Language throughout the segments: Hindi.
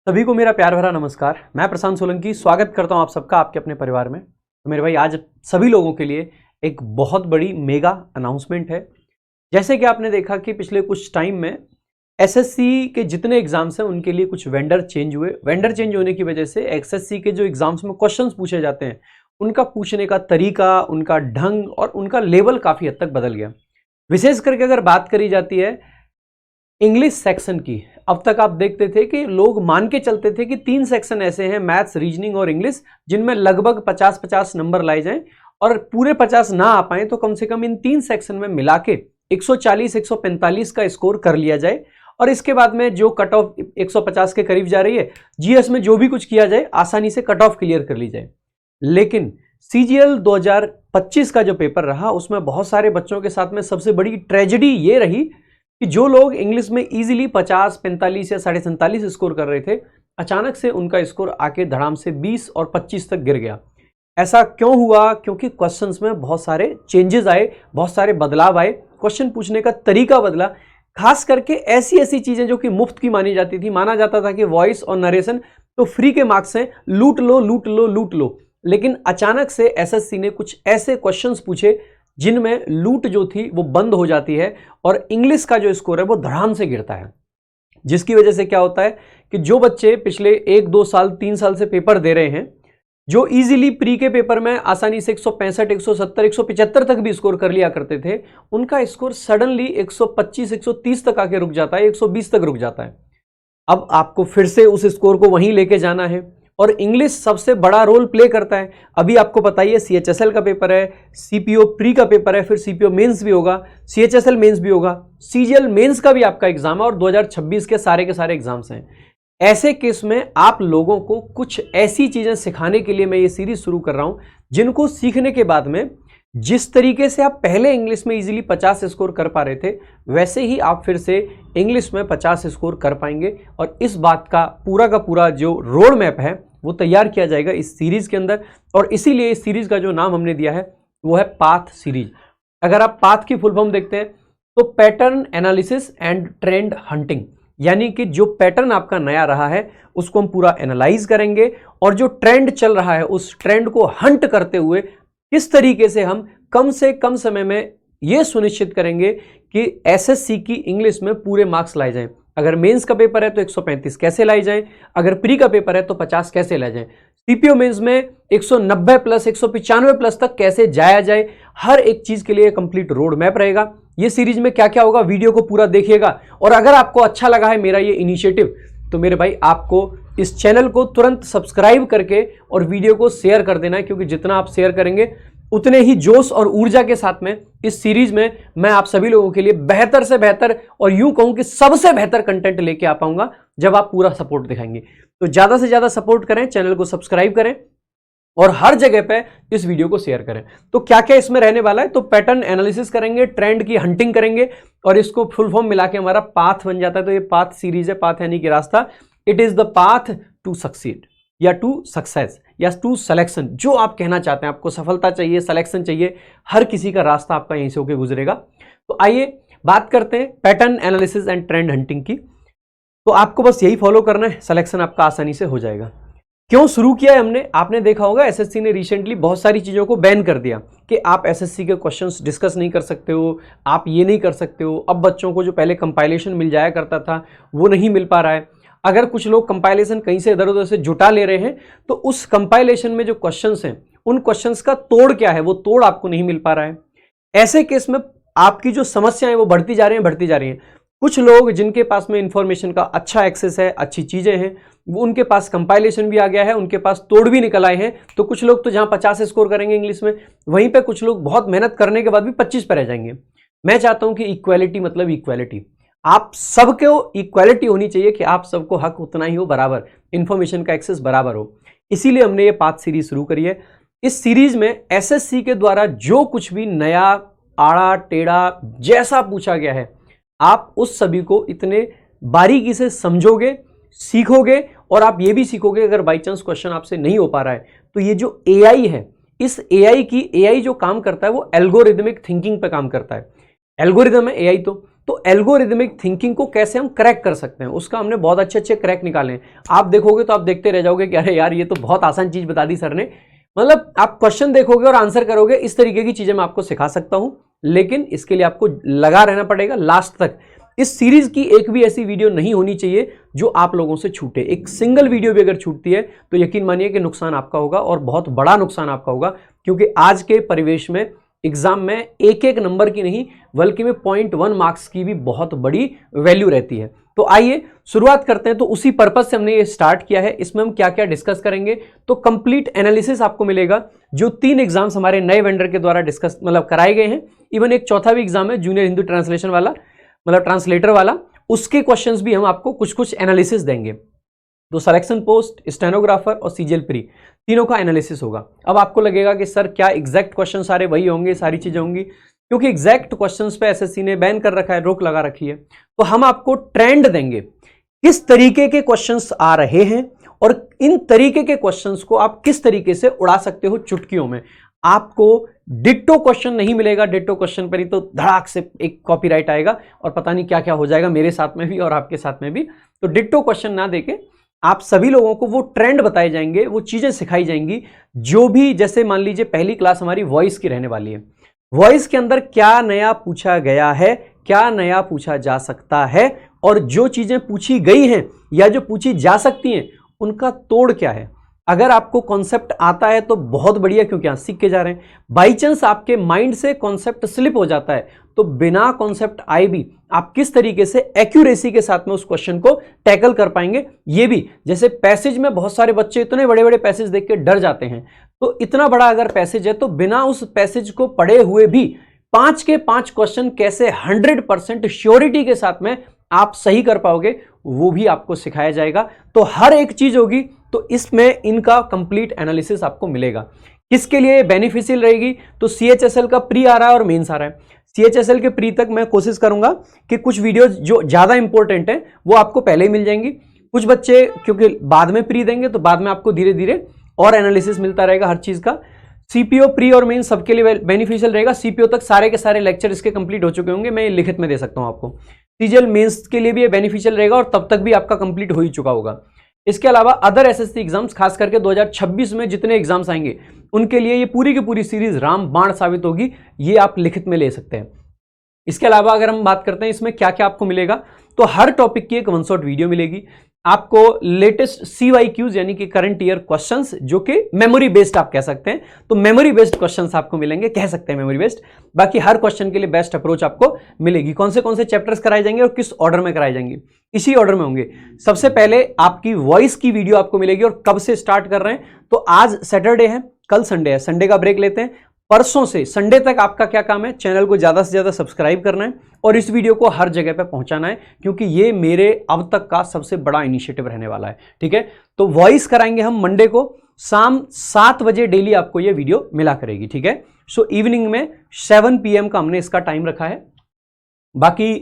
सभी को मेरा प्यार भरा नमस्कार। मैं प्रशांत सोलंकी स्वागत करता हूं आप सबका आपके अपने परिवार में। तो मेरे भाई आज सभी लोगों के लिए एक बहुत बड़ी मेगा अनाउंसमेंट है। जैसे कि आपने देखा कि पिछले कुछ टाइम में एसएससी के जितने एग्जाम्स हैं उनके लिए कुछ वेंडर चेंज हुए। वेंडर चेंज होने की वजह से एसएससी के जो एग्जाम्स में क्वेश्चंस पूछे जाते हैं उनका पूछने का तरीका, उनका ढंग और उनका लेवल काफ़ी हद तक बदल गया। विशेष करके अगर बात करी जाती है इंग्लिश सेक्शन की, अब तक आप देखते थे कि लोग मान के चलते थे कि 3 सेक्शन ऐसे हैं, मैथ्स, रीजनिंग और इंग्लिश, जिनमें लगभग 50-50 नंबर लाए जाएं और पूरे 50 ना आ पाए तो कम से कम इन 3 सेक्शन में मिला के 140-145 का स्कोर कर लिया जाए और इसके बाद में जो कट ऑफ 150 के करीब जा रही है, जीएस में जो भी कुछ किया जाए आसानी से कट ऑफ क्लियर कर ली जाए। लेकिन सीजीएल 2025 का जो पेपर रहा उसमें बहुत सारे बच्चों के साथ में सबसे बड़ी ट्रेजेडी ये रही कि जो लोग इंग्लिश में इजीली 50, 45 या 47.5 स्कोर कर रहे थे, अचानक से उनका स्कोर आके धड़ाम से 20 और 25 तक गिर गया। ऐसा क्यों हुआ? क्योंकि क्वेश्चंस में बहुत सारे चेंजेस आए, बहुत सारे बदलाव आए, क्वेश्चन पूछने का तरीका बदला। खास करके ऐसी ऐसी चीजें जो कि मुफ्त की मानी जाती थी, माना जाता था कि वॉइस और नरेशन तो फ्री के मार्क्स हैं, लूट लो लूट लो लूट लो। लेकिन अचानक से एसएससी ने कुछ ऐसे क्वेश्चंस पूछे जिनमें लूट जो थी वो बंद हो जाती है और इंग्लिश का जो स्कोर है वो धड़ाम से गिरता है। जिसकी वजह से क्या होता है कि जो बच्चे पिछले 1-2 साल 3 साल से पेपर दे रहे हैं, जो इजीली प्री के पेपर में आसानी से 165, 170, 175 तक भी स्कोर कर लिया करते थे, उनका स्कोर सडनली 125, 130 तक आके रुक जाता है, 120 तक रुक जाता है। अब आपको फिर से उस स्कोर को वहीं लेके जाना है और इंग्लिश सबसे बड़ा रोल प्ले करता है। अभी आपको पता ही है सीएचएसएल का पेपर है, सीपीओ प्री का पेपर है, फिर सीपीओ मेंस भी होगा, सीएचएसएल मेंस भी होगा, सीजीएल मेंस का भी आपका एग्जाम है और 2026 के सारे एग्जाम्स हैं। ऐसे केस में आप लोगों को कुछ ऐसी चीजें सिखाने के लिए मैं ये सीरीज शुरू कर रहा हूं जिनको सीखने के बाद में जिस तरीके से आप पहले इंग्लिश में इजीली 50 स्कोर कर पा रहे थे, वैसे ही आप फिर से इंग्लिश में 50 स्कोर कर पाएंगे। और इस बात का पूरा जो रोड मैप है वो तैयार किया जाएगा इस सीरीज के अंदर और इसीलिए इस सीरीज का जो नाम हमने दिया है वो है पाथ सीरीज। अगर आप पाथ की फुल फॉर्म देखते हैं तो pattern analysis and trend hunting, यानी कि जो पैटर्न आपका नया रहा है उसको हम पूरा एनालाइज करेंगे और जो ट्रेंड चल रहा है उस ट्रेंड को हंट करते हुए किस तरीके से हम कम से कम समय में यह सुनिश्चित करेंगे कि एसएससी की इंग्लिश में पूरे मार्क्स लाए जाएं। अगर मेंस का पेपर है तो 135 कैसे लाई जाए, अगर प्री का पेपर है तो 50 कैसे लाए जाए, सीपीओ मेंस में 190 प्लस 195 प्लस तक कैसे जाया जाए, हर एक चीज के लिए कंप्लीट रोड मैप रहेगा। ये सीरीज में क्या क्या होगा, वीडियो को पूरा देखिएगा। और अगर आपको अच्छा लगा है मेरा ये इनिशिएटिव तो मेरे भाई आपको इस चैनल को तुरंत सब्सक्राइब करके और वीडियो को शेयर कर देना है, क्योंकि जितना आप शेयर करेंगे उतने ही जोश और ऊर्जा के साथ में इस सीरीज में मैं आप सभी लोगों के लिए बेहतर से बेहतर और यूं कहूं कि सबसे बेहतर कंटेंट लेके आ पाऊंगा जब आप पूरा सपोर्ट दिखाएंगे। तो ज्यादा से ज्यादा सपोर्ट करें, चैनल को सब्सक्राइब करें और हर जगह पे इस वीडियो को शेयर करें। तो क्या क्या इसमें रहने वाला है, तो पैटर्न एनालिसिस करेंगे, ट्रेंड की हंटिंग करेंगे और इसको फुल फॉर्म मिला के हमारा पाथ बन जाता है। तो ये पाथ सीरीज है, पाथ यानी कि रास्ता। It is the path to succeed या टू सक्सेस या टू सिलेक्शन, जो आप कहना चाहते हैं। आपको सफलता चाहिए, सिलेक्शन चाहिए, हर किसी का रास्ता आपका यहीं से होकर गुजरेगा। तो आइए बात करते हैं pattern analysis and trend hunting की। तो आपको बस यही फॉलो करना है, सिलेक्शन आपका आसानी से हो जाएगा। क्यों शुरू किया है हमने? आपने देखा होगा एसएससी ने रिसेंटली बहुत सारी चीजों को बैन कर दिया कि आप एसएससी के क्वेश्चंस डिस्कस नहीं कर सकते हो, आप ये नहीं कर सकते हो। अब बच्चों को जो पहले कंपाइलेशन मिल जाया करता था वो नहीं मिल पा रहा है। अगर कुछ लोग कंपाइलेशन कहीं से इधर उधर से जुटा ले रहे हैं तो उस कंपाइलेशन में जो क्वेश्चंस हैं उन क्वेश्चंस का तोड़ क्या है वो तोड़ आपको नहीं मिल पा रहा है। ऐसे केस में आपकी जो समस्याएं वो बढ़ती जा रही हैं। कुछ लोग जिनके पास में इंफॉर्मेशन का अच्छा एक्सेस है, अच्छी चीजें हैं, वो उनके पास कंपाइलेशन भी आ गया है, उनके पास तोड़ भी निकल आए हैं। तो कुछ लोग तो जहां 50 स्कोर करेंगे इंग्लिश में, वहीं पे कुछ लोग बहुत मेहनत करने के बाद भी 25 पर रह जाएंगे। मैं चाहता हूं कि इक्वालिटी मतलब इक्वालिटी, आप सबको इक्वालिटी होनी चाहिए कि आप सबको हक उतना ही हो, बराबर इंफॉर्मेशन का एक्सेस बराबर हो। इसीलिए हमने ये पाथ सीरीज शुरू करी है। इस सीरीज में एसएससी के द्वारा जो कुछ भी नया, आड़ा टेढ़ा जैसा पूछा गया है, आप उस सभी को इतने बारीकी से समझोगे, सीखोगे और आप ये भी सीखोगे अगर बाई चांस क्वेश्चन आपसे नहीं हो पा रहा है तो ये जो एआई है, इस एआई जो काम करता है वो एल्गोरिदमिक थिंकिंग पे काम करता है। एल्गोरिदम है एआई तो तो एल्गोरिदमिक थिंकिंग को कैसे हम क्रैक कर सकते हैं, उसका हमने बहुत अच्छे अच्छे क्रैक निकाले हैं। आप देखोगे तो आप देखते रह जाओगे कि अरे यार ये तो बहुत आसान चीज बता दी सर ने। मतलब आप क्वेश्चन देखोगे और आंसर करोगे, इस तरीके की चीजें मैं आपको सिखा सकता हूं, लेकिन इसके लिए आपको लगा रहना पड़ेगा लास्ट तक। इस सीरीज की एक भी ऐसी वीडियो नहीं होनी चाहिए जो आप लोगों से छूटे। एक सिंगल वीडियो भी अगर छूटती है तो यकीन मानिए कि नुकसान आपका होगा, और बहुत बड़ा नुकसान आपका होगा, क्योंकि आज के परिवेश में एग्जाम में एक एक नंबर की नहीं बल्कि में 0.1 मार्क्स की भी बहुत बड़ी वैल्यू रहती है। तो आइए शुरुआत करते हैं। तो उसी पर्पज से हमने ये स्टार्ट किया है। इसमें हम क्या क्या डिस्कस करेंगे, तो कंप्लीट एनालिसिस आपको मिलेगा। जो 3 एग्जाम्स हमारे नए वेंडर के द्वारा डिस्कस मतलब कराए गए हैं, इवन एक चौथा भी एग्जाम है जूनियर हिंदू ट्रांसलेशन वाला, मतलब ट्रांसलेटर वाला, उसके क्वेश्चंस भी हम आपको कुछ कुछ एनालिसिस देंगे। तो सिलेक्शन पोस्ट, स्टेनोग्राफर और सीजीएल प्री, तीनों का एनालिसिस होगा। अब आपको लगेगा कि सर क्या एग्जैक्ट क्वेश्चन सारे वही होंगे, सारी चीजें होंगी, क्योंकि एग्जैक्ट क्वेश्चंस पे एसएससी ने बैन कर रखा है, रोक लगा रखी है। तो हम आपको ट्रेंड देंगे, किस तरीके के क्वेश्चंस आ रहे हैं और इन तरीके के क्वेश्चंस को आप किस तरीके से उड़ा सकते हो चुटकियों में। आपको डिट्टो क्वेश्चन नहीं मिलेगा, डिट्टो क्वेश्चन पर ही तो धड़ाक से एक कॉपीराइट आएगा और पता नहीं क्या क्या हो जाएगा, मेरे साथ में भी और आपके साथ में भी। तो डिट्टो क्वेश्चन ना देके आप सभी लोगों को वो ट्रेंड बताए जाएंगे, वो चीजें सिखाई जाएंगी जो भी, जैसे मान लीजिए पहली क्लास हमारी वॉइस की रहने वाली है। वॉइस के अंदर क्या नया पूछा गया है, क्या नया पूछा जा सकता है, और जो चीजें पूछी गई हैं या जो पूछी जा सकती हैं उनका तोड़ क्या है। अगर आपको कॉन्सेप्ट आता है तो बहुत बढ़िया, क्योंकि यहां सीख के जा रहे हैं। बाई चांस आपके माइंड से कॉन्सेप्ट स्लिप हो जाता है तो बिना कॉन्सेप्ट आए भी आप किस तरीके से एक्यूरेसी के साथ में उस क्वेश्चन को टैकल कर पाएंगे। ये भी, जैसे पैसेज में बहुत सारे बच्चे इतने बड़े बड़े पैसेज देख के डर जाते हैं, तो इतना बड़ा अगर पैसेज है तो बिना उस पैसेज को पढ़े हुए भी 5 के 5 क्वेश्चन कैसे 100% श्योरिटी के साथ में आप सही कर पाओगे, वो भी आपको सिखाया जाएगा। तो हर एक चीज होगी, तो इसमें इनका कंप्लीट एनालिसिस आपको मिलेगा। किसके लिए बेनिफिशियल रहेगी, तो सीएचएसएल का प्री आ रहा है और मेंस आ रहा है। सीएचएसएल के प्री तक मैं कोशिश करूंगा कि कुछ वीडियोस जो ज्यादा इंपॉर्टेंट है वो आपको पहले ही मिल जाएंगी। कुछ बच्चे क्योंकि बाद में प्री देंगे तो बाद में आपको धीरे धीरे और एनालिसिस मिलता रहेगा हर चीज का। सीपीओ प्री और मेंस सबके लिए बेनिफिशियल रहेगा। सीपीओ तक सारे के सारे लेक्चर इसके कंप्लीट हो चुके होंगे, मैं लिखित में दे सकता हूं आपको। सीजीएल मेंस के लिए भी ये बेनिफिशियल रहेगा और तब तक भी आपका कंप्लीट हो ही चुका होगा। इसके अलावा अदर एसएससी एग्जाम्स, खास करके 2026 में जितने एग्जाम्स आएंगे उनके लिए ये पूरी की पूरी सीरीज राम बाण साबित होगी, ये आप लिखित में ले सकते हैं। इसके अलावा अगर हम बात करते हैं इसमें क्या क्या आपको मिलेगा, तो हर टॉपिक की एक 1 शॉट वीडियो मिलेगी आपको। लेटेस्ट CYQs यानी कि करंट ईयर क्वेश्चंस, जो कि मेमोरी बेस्ड आप कह सकते हैं, तो मेमोरी बेस्ड क्वेश्चंस आपको मिलेंगे, कह सकते हैं मेमोरी बेस्ड। बाकी हर क्वेश्चन के लिए बेस्ट अप्रोच आपको मिलेगी। कौन से चैप्टर्स कराए जाएंगे और किस ऑर्डर में कराए जाएंगे, इसी ऑर्डर में होंगे। सबसे पहले आपकी वॉइस की वीडियो आपको मिलेगी, और कब से स्टार्ट कर रहे हैं, तो आज सैटरडे है, कल संडे है, संडे का ब्रेक लेते हैं। परसों से संडे तक आपका क्या काम है, चैनल को ज्यादा से ज्यादा सब्सक्राइब करना है और इस वीडियो को हर जगह पे पहुंचाना है, क्योंकि ये मेरे अब तक का सबसे बड़ा इनिशिएटिव रहने वाला है। ठीक है, तो वॉइस कराएंगे हम मंडे को शाम 7 बजे डेली, आपको ये वीडियो मिला करेगी। ठीक है, सो इवनिंग में 7 PM का हमने इसका टाइम रखा है। बाकी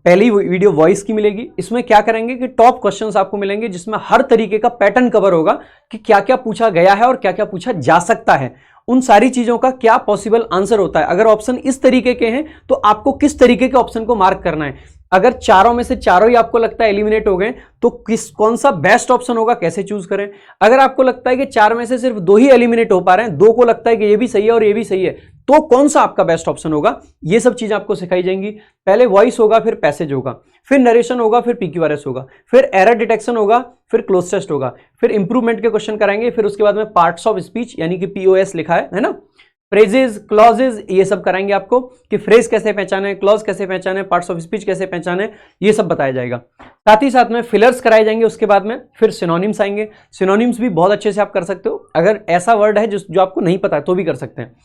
पहली वीडियो वॉइस की मिलेगी। इसमें क्या करेंगे कि टॉप क्वेश्चंस आपको मिलेंगे, जिसमें हर तरीके का पैटर्न कवर होगा कि क्या क्या पूछा गया है और क्या क्या पूछा जा सकता है, उन सारी चीजों का क्या पॉसिबल आंसर होता है। अगर ऑप्शन इस तरीके के हैं तो आपको किस तरीके के ऑप्शन को मार्क करना है। अगर चारों में से चारों ही आपको लगता है एलिमिनेट हो गए तो कौन सा बेस्ट ऑप्शन होगा, कैसे चूज करें। अगर आपको लगता है कि 4 में से सिर्फ 2 ही एलिमिनेट हो पा रहे हैं, 2 को लगता है कि ये भी सही है और ये भी सही है, तो कौन सा आपका बेस्ट ऑप्शन होगा, ये सब चीजें आपको सिखाई जाएंगी। पहले वॉइस होगा, फिर पैसेज होगा, फिर नरेशन होगा, फिर PQRS होगा, फिर एरर डिटेक्शन होगा, फिर क्लोज टेस्ट होगा, फिर इंप्रूवमेंट के क्वेश्चन कराएंगे, फिर उसके बाद में पार्ट्स ऑफ स्पीच यानी कि POS लिखा है ना, फ्रेजेस, क्लॉजेज, ये सब कराएंगे आपको कि फ्रेज कैसे पहचाने, क्लॉज कैसे पहचाने, पार्ट्स ऑफ स्पीच कैसे पहचाने, ये सब बताया जाएगा। साथ ही साथ में फिलर्स कराए जाएंगे। उसके बाद में फिर सिनोनिम्स आएंगे। सिनोनिम्स भी बहुत अच्छे से आप कर सकते हो, अगर ऐसा वर्ड है जो आपको नहीं पता है तो भी कर सकते हैं।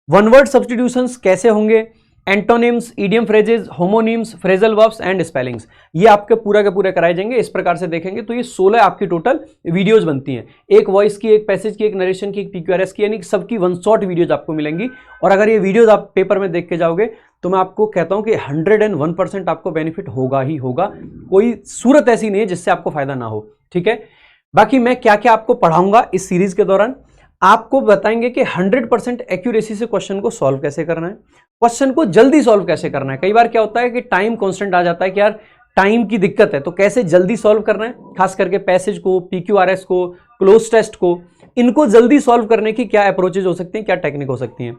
वन वर्ड सब्स्टिट्यूशंस कैसे होंगे, antonyms, idiom phrases, homonyms, phrasal verbs and spellings, ये आपके पूरा के पूरे कराए जाएंगे। इस प्रकार से देखेंगे तो ये 16 आपकी टोटल वीडियोस बनती हैं, एक वॉइस की, एक पैसेज की, एक नरेशन की, एक PQRS की, यानी सबकी 1 शॉट वीडियोज आपको मिलेंगी। और अगर ये वीडियोज आप पेपर में देख के जाओगे तो मैं आपको कहता हूं कि 101% आपको बेनिफिट होगा ही होगा। कोई सूरत ऐसी नहीं है जिससे आपको फायदा ना हो। ठीक है, बाकी मैं क्या क्या आपको पढ़ाऊंगा इस सीरीज के दौरान, आपको बताएंगे कि 100% एक्यूरेसी से क्वेश्चन को सॉल्व कैसे करना है, क्वेश्चन को जल्दी सॉल्व कैसे करना है। कई बार क्या होता है कि टाइम कांस्टेंट आ जाता है कि यार टाइम की दिक्कत है, तो कैसे जल्दी सॉल्व करना है, खास करके पैसेज को, PQRS को, क्लोज टेस्ट को, इनको जल्दी सॉल्व करने की क्या अप्रोचेज हो सकती हैं, क्या टेक्निक हो सकती हैं,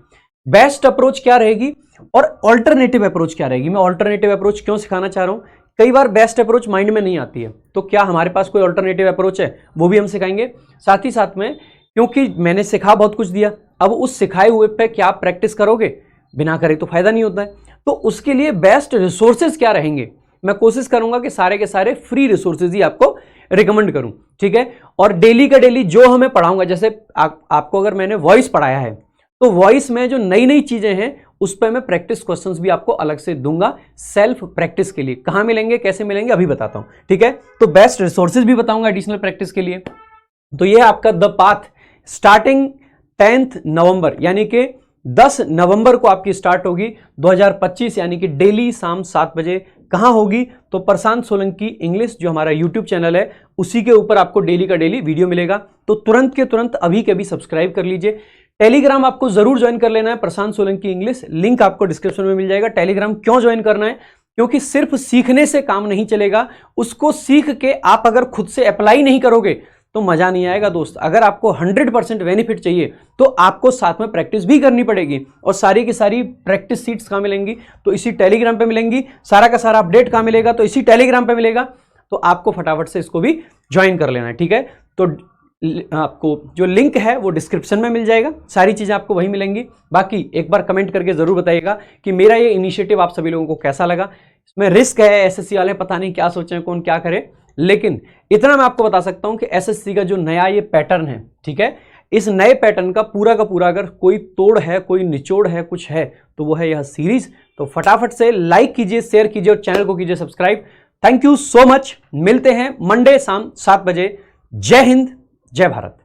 बेस्ट अप्रोच क्या रहेगी और ऑल्टरनेटिव अप्रोच क्या रहेगी। मैं ऑल्टरनेटिव अप्रोच क्यों सिखाना चाह रहा हूं, कई बार बेस्ट अप्रोच माइंड में नहीं आती है, तो क्या हमारे पास कोई ऑल्टरनेटिव अप्रोच है, वो भी हम सिखाएंगे। साथ ही साथ में क्योंकि मैंने सिखा बहुत कुछ दिया, अब उस सिखाए हुए पे क्या आप प्रैक्टिस करोगे, बिना करे तो फायदा नहीं होता है, तो उसके लिए बेस्ट रिसोर्सेज क्या रहेंगे, मैं कोशिश करूंगा कि सारे के सारे फ्री रिसोर्सेज ही आपको रिकमेंड करूं, ठीक है। और डेली का डेली जो हमें पढ़ाऊंगा, जैसे आपको अगर मैंने वॉइस पढ़ाया है तो वॉइस में जो नई नई चीजें हैं उस पर मैं प्रैक्टिस क्वेश्चंस भी आपको अलग से दूंगा सेल्फ प्रैक्टिस के लिए। कहां मिलेंगे, कैसे मिलेंगे, अभी बताता हूं, ठीक है। तो बेस्ट रिसोर्सेज भी बताऊंगा एडिशनल प्रैक्टिस के लिए। तो ये आपका द पाथ स्टार्टिंग 10 नवंबर यानी कि 10 नवंबर को आपकी स्टार्ट होगी 2025, यानी कि डेली शाम 7 बजे। कहां होगी, तो प्रशांत सोलंकी इंग्लिश जो हमारा यूट्यूब चैनल है उसी के ऊपर आपको डेली का डेली वीडियो मिलेगा, तो तुरंत के तुरंत अभी के अभी सब्सक्राइब कर लीजिए। टेलीग्राम आपको जरूर ज्वाइन कर लेना है, प्रशांत सोलंकी इंग्लिश, लिंक आपको डिस्क्रिप्शन में मिल जाएगा। टेलीग्राम क्यों ज्वाइन करना है, क्योंकि सिर्फ सीखने से काम नहीं चलेगा, उसको सीख के आप अगर खुद से अप्लाई नहीं करोगे तो मजा नहीं आएगा दोस्त। अगर आपको 100% बेनिफिट चाहिए तो आपको साथ में प्रैक्टिस भी करनी पड़ेगी, और सारी की सारी प्रैक्टिस सीट्स कहाँ मिलेंगी, तो इसी टेलीग्राम पे मिलेंगी। सारा का सारा अपडेट कहाँ मिलेगा, तो इसी टेलीग्राम पे मिलेगा। तो आपको फटाफट से इसको भी ज्वाइन कर लेना है, ठीक है। तो आपको जो लिंक है वो डिस्क्रिप्शन में मिल जाएगा, सारी चीजें आपको वहीं मिलेंगी। बाकी एक बार कमेंट करके जरूर बताइएगा कि मेरा ये इनिशिएटिव आप सभी लोगों को कैसा लगा। इसमें रिस्क है, एसएससी वाले पता नहीं क्या सोचें, कौन क्या करे, लेकिन इतना मैं आपको बता सकता हूं कि एसएससी का जो नया ये पैटर्न है, ठीक है, इस नए पैटर्न का पूरा अगर कोई तोड़ है, कोई निचोड़ है, कुछ है, तो वो है यह सीरीज। तो फटाफट से लाइक कीजिए, शेयर कीजिए और चैनल को कीजिए subscribe. Thank you so much. मिलते हैं मंडे शाम 7 बजे। जय हिंद, जय भारत।